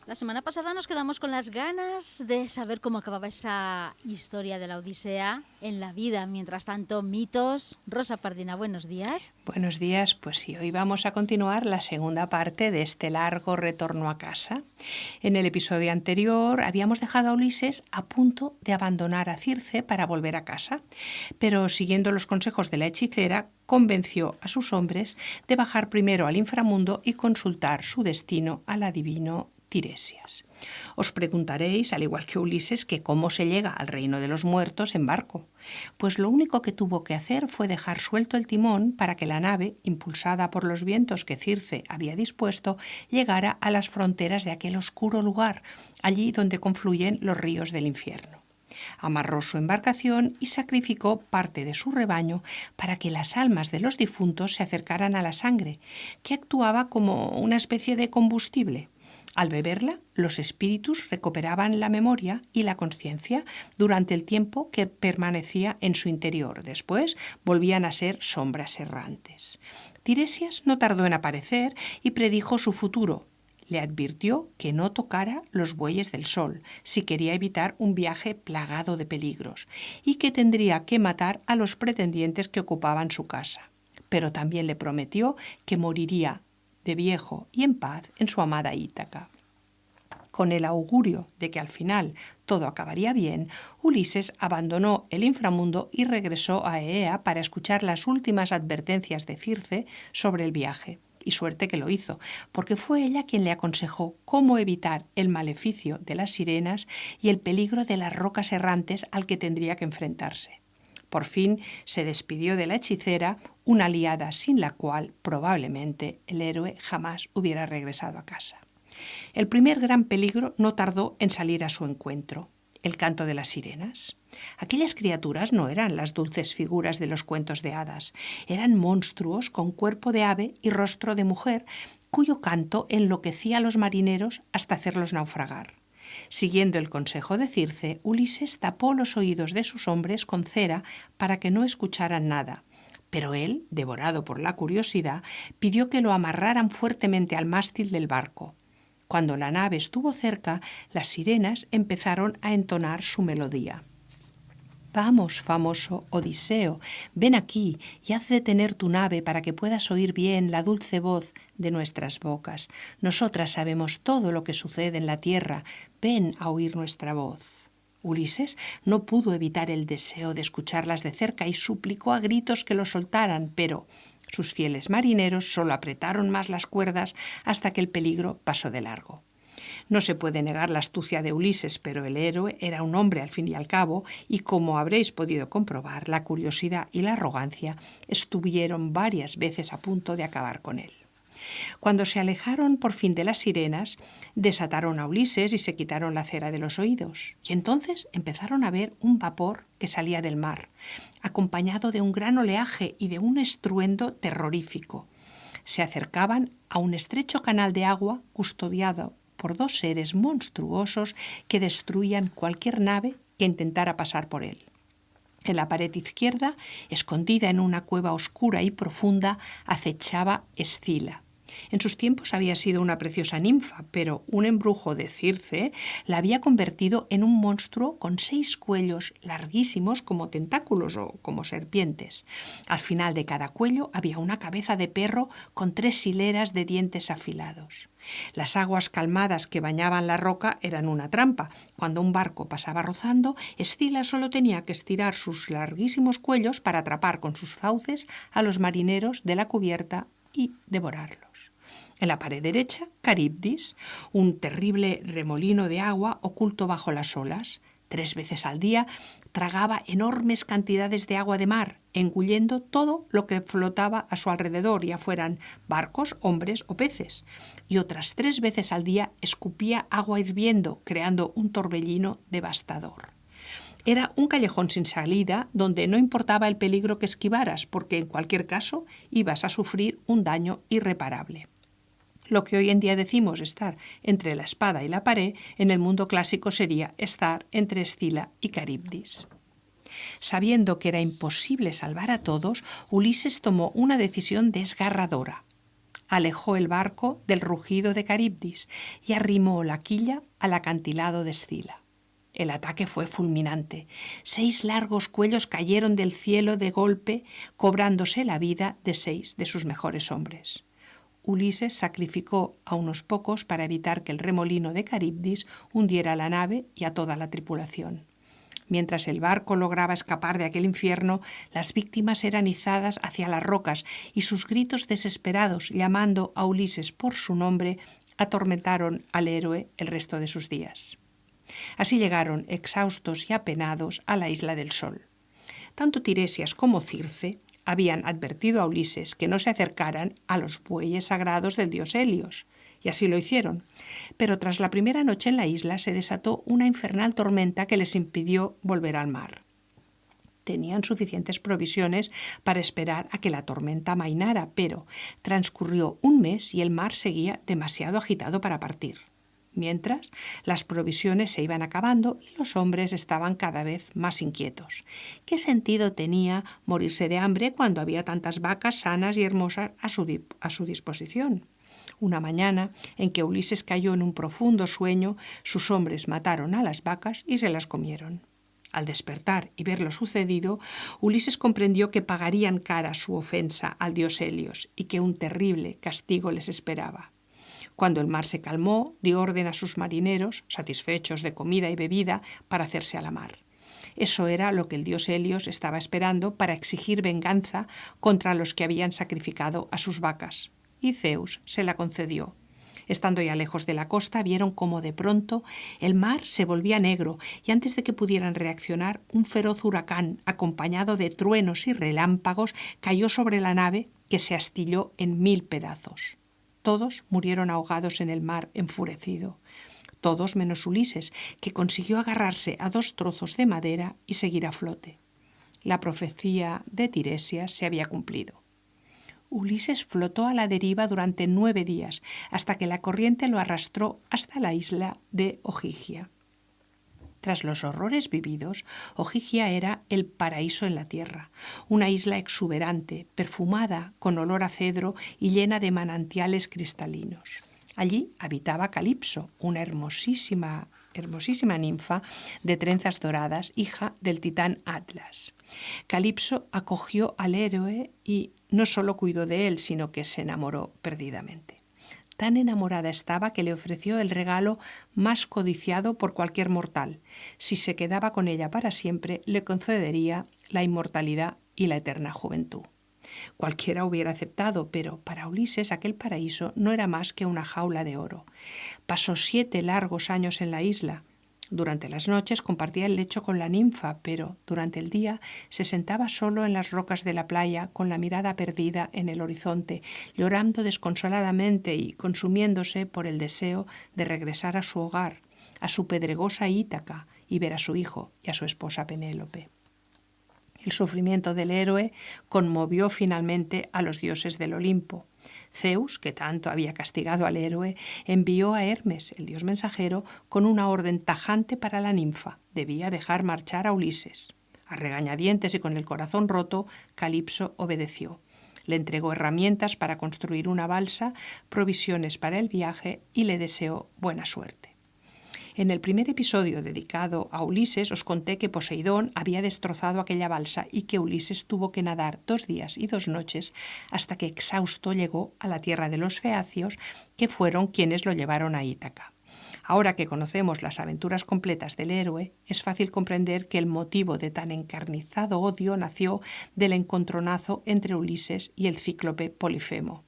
La semana pasada nos quedamos con las ganas de saber cómo acababa esa historia de la Odisea en la vida. Mientras tanto, mitos. Rosa Pardina, buenos días. Buenos días, pues sí, hoy vamos a continuar la segunda parte de este largo retorno a casa. En el episodio anterior habíamos dejado a Ulises a punto de abandonar a Circe para volver a casa, pero siguiendo los consejos de la hechicera, convenció a sus hombres de bajar primero al inframundo y consultar su destino al adivino Tiresias. Os preguntaréis, al igual que Ulises, que cómo se llega al reino de los muertos en barco. Pues lo único que tuvo que hacer fue dejar suelto el timón para que la nave, impulsada por los vientos que Circe había dispuesto, llegara a las fronteras de aquel oscuro lugar, allí donde confluyen los ríos del infierno. Amarró su embarcación y sacrificó parte de su rebaño para que las almas de los difuntos se acercaran a la sangre, que actuaba como una especie de combustible. Al beberla, los espíritus recuperaban la memoria y la conciencia durante el tiempo que permanecía en su interior. Después volvían a ser sombras errantes. Tiresias no tardó en aparecer y predijo su futuro. Le advirtió que no tocara los bueyes del sol si quería evitar un viaje plagado de peligros y que tendría que matar a los pretendientes que ocupaban su casa. Pero también le prometió que moriría de viejo y en paz en su amada Ítaca. Con el augurio de que al final todo acabaría bien, Ulises abandonó el inframundo y regresó a Eea para escuchar las últimas advertencias de Circe sobre el viaje. Y suerte que lo hizo, porque fue ella quien le aconsejó cómo evitar el maleficio de las sirenas y el peligro de las rocas errantes al que tendría que enfrentarse. Por fin se despidió de la hechicera, una aliada sin la cual probablemente el héroe jamás hubiera regresado a casa. El primer gran peligro no tardó en salir a su encuentro: el canto de las sirenas. Aquellas criaturas no eran las dulces figuras de los cuentos de hadas, eran monstruos con cuerpo de ave y rostro de mujer, cuyo canto enloquecía a los marineros hasta hacerlos naufragar. Siguiendo el consejo de Circe, Ulises tapó los oídos de sus hombres con cera para que no escucharan nada. Pero él, devorado por la curiosidad, pidió que lo amarraran fuertemente al mástil del barco. Cuando la nave estuvo cerca, las sirenas empezaron a entonar su melodía. Vamos, famoso Odiseo, ven aquí y haz detener tu nave para que puedas oír bien la dulce voz de nuestras bocas. Nosotras sabemos todo lo que sucede en la tierra. Ven a oír nuestra voz. Ulises no pudo evitar el deseo de escucharlas de cerca y suplicó a gritos que lo soltaran, pero sus fieles marineros solo apretaron más las cuerdas hasta que el peligro pasó de largo. No se puede negar la astucia de Ulises, pero el héroe era un hombre al fin y al cabo, y como habréis podido comprobar, la curiosidad y la arrogancia estuvieron varias veces a punto de acabar con él. Cuando se alejaron por fin de las sirenas, desataron a Ulises y se quitaron la cera de los oídos. Y entonces empezaron a ver un vapor que salía del mar, acompañado de un gran oleaje y de un estruendo terrorífico. Se acercaban a un estrecho canal de agua custodiado por dos seres monstruosos que destruían cualquier nave que intentara pasar por él. En la pared izquierda, escondida en una cueva oscura y profunda, acechaba Escila. En sus tiempos había sido una preciosa ninfa, pero un embrujo de Circe la había convertido en un monstruo con 6 cuellos larguísimos como tentáculos o como serpientes. Al final de cada cuello había una cabeza de perro con 3 hileras de dientes afilados. Las aguas calmadas que bañaban la roca eran una trampa. Cuando un barco pasaba rozando, Escila solo tenía que estirar sus larguísimos cuellos para atrapar con sus fauces a los marineros de la cubierta y devorarlos. En la pared derecha, Caribdis, un terrible remolino de agua oculto bajo las olas. 3 veces al día tragaba enormes cantidades de agua de mar, engullendo todo lo que flotaba a su alrededor, ya fueran barcos, hombres o peces. Y otras 3 veces al día escupía agua hirviendo, creando un torbellino devastador. Era un callejón sin salida donde no importaba el peligro que esquivaras, porque en cualquier caso ibas a sufrir un daño irreparable. Lo que hoy en día decimos estar entre la espada y la pared, en el mundo clásico sería estar entre Escila y Caribdis. Sabiendo que era imposible salvar a todos, Ulises tomó una decisión desgarradora: alejó el barco del rugido de Caribdis y arrimó la quilla al acantilado de Escila. El ataque fue fulminante. 6 largos cuellos cayeron del cielo de golpe, cobrándose la vida de 6 de sus mejores hombres. Ulises sacrificó a unos pocos para evitar que el remolino de Caribdis hundiera la nave y a toda la tripulación. Mientras el barco lograba escapar de aquel infierno, las víctimas eran izadas hacia las rocas y sus gritos desesperados, llamando a Ulises por su nombre, atormentaron al héroe el resto de sus días. Así llegaron, exhaustos y apenados, a la isla del Sol. Tanto Tiresias como Circe habían advertido a Ulises que no se acercaran a los bueyes sagrados del dios Helios, y así lo hicieron. Pero tras la primera noche en la isla se desató una infernal tormenta que les impidió volver al mar. Tenían suficientes provisiones para esperar a que la tormenta amainara, pero transcurrió un mes y el mar seguía demasiado agitado para partir. Mientras, las provisiones se iban acabando y los hombres estaban cada vez más inquietos. ¿Qué sentido tenía morirse de hambre cuando había tantas vacas sanas y hermosas a su disposición? Una mañana, en que Ulises cayó en un profundo sueño, sus hombres mataron a las vacas y se las comieron. Al despertar y ver lo sucedido, Ulises comprendió que pagarían cara su ofensa al dios Helios y que un terrible castigo les esperaba. Cuando el mar se calmó, dio orden a sus marineros, satisfechos de comida y bebida, para hacerse a la mar. Eso era lo que el dios Helios estaba esperando para exigir venganza contra los que habían sacrificado a sus vacas. Y Zeus se la concedió. Estando ya lejos de la costa, vieron cómo de pronto el mar se volvía negro y antes de que pudieran reaccionar, un feroz huracán, acompañado de truenos y relámpagos, cayó sobre la nave que se astilló en 1000 pedazos. Todos murieron ahogados en el mar enfurecido. Todos menos Ulises, que consiguió agarrarse a 2 trozos de madera y seguir a flote. La profecía de Tiresias se había cumplido. Ulises flotó a la deriva durante 9 días, hasta que la corriente lo arrastró hasta la isla de Ogygia. Tras los horrores vividos, Ogygia era el paraíso en la tierra, una isla exuberante, perfumada, con olor a cedro y llena de manantiales cristalinos. Allí habitaba Calipso, una hermosísima ninfa de trenzas doradas, hija del titán Atlas. Calipso acogió al héroe y no solo cuidó de él, sino que se enamoró perdidamente. Tan enamorada estaba que le ofreció el regalo más codiciado por cualquier mortal. Si se quedaba con ella para siempre, le concedería la inmortalidad y la eterna juventud. Cualquiera hubiera aceptado, pero para Ulises aquel paraíso no era más que una jaula de oro. Pasó 7 largos años en la isla. Durante las noches compartía el lecho con la ninfa, pero durante el día se sentaba solo en las rocas de la playa con la mirada perdida en el horizonte, llorando desconsoladamente y consumiéndose por el deseo de regresar a su hogar, a su pedregosa Ítaca, y ver a su hijo y a su esposa Penélope. El sufrimiento del héroe conmovió finalmente a los dioses del Olimpo. Zeus, que tanto había castigado al héroe, envió a Hermes, el dios mensajero, con una orden tajante para la ninfa. Debía dejar marchar a Ulises. A regañadientes y con el corazón roto, Calipso obedeció. Le entregó herramientas para construir una balsa, provisiones para el viaje y le deseó buena suerte. En el primer episodio dedicado a Ulises os conté que Poseidón había destrozado aquella balsa y que Ulises tuvo que nadar 2 días y 2 noches hasta que exhausto llegó a la tierra de los feacios, que fueron quienes lo llevaron a Ítaca. Ahora que conocemos las aventuras completas del héroe, es fácil comprender que el motivo de tan encarnizado odio nació del encontronazo entre Ulises y el cíclope Polifemo.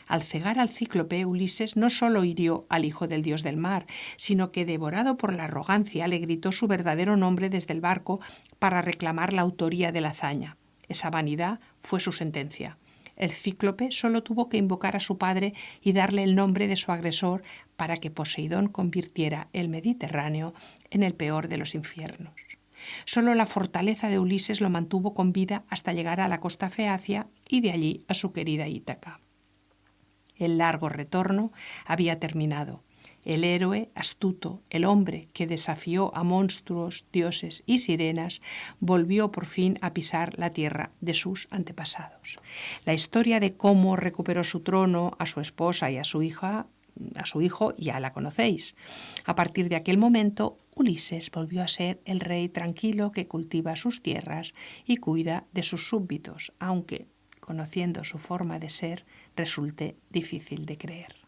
Al cegar al cíclope, Ulises no solo hirió al hijo del dios del mar, sino que, devorado por la arrogancia, le gritó su verdadero nombre desde el barco para reclamar la autoría de la hazaña. Esa vanidad fue su sentencia. El cíclope solo tuvo que invocar a su padre y darle el nombre de su agresor para que Poseidón convirtiera el Mediterráneo en el peor de los infiernos. Solo la fortaleza de Ulises lo mantuvo con vida hasta llegar a la costa feacia y de allí a su querida Ítaca. El largo retorno había terminado. el héroe astuto, el hombre que desafió a monstruos, dioses y sirenas, volvió por fin a pisar la tierra de sus antepasados. La historia de cómo recuperó su trono, a su esposa y a su hijo, ya la conocéis. A partir de aquel momento, Ulises volvió a ser el rey tranquilo que cultiva sus tierras y cuida de sus súbditos, aunque, conociendo su forma de ser, resulte difícil de creer.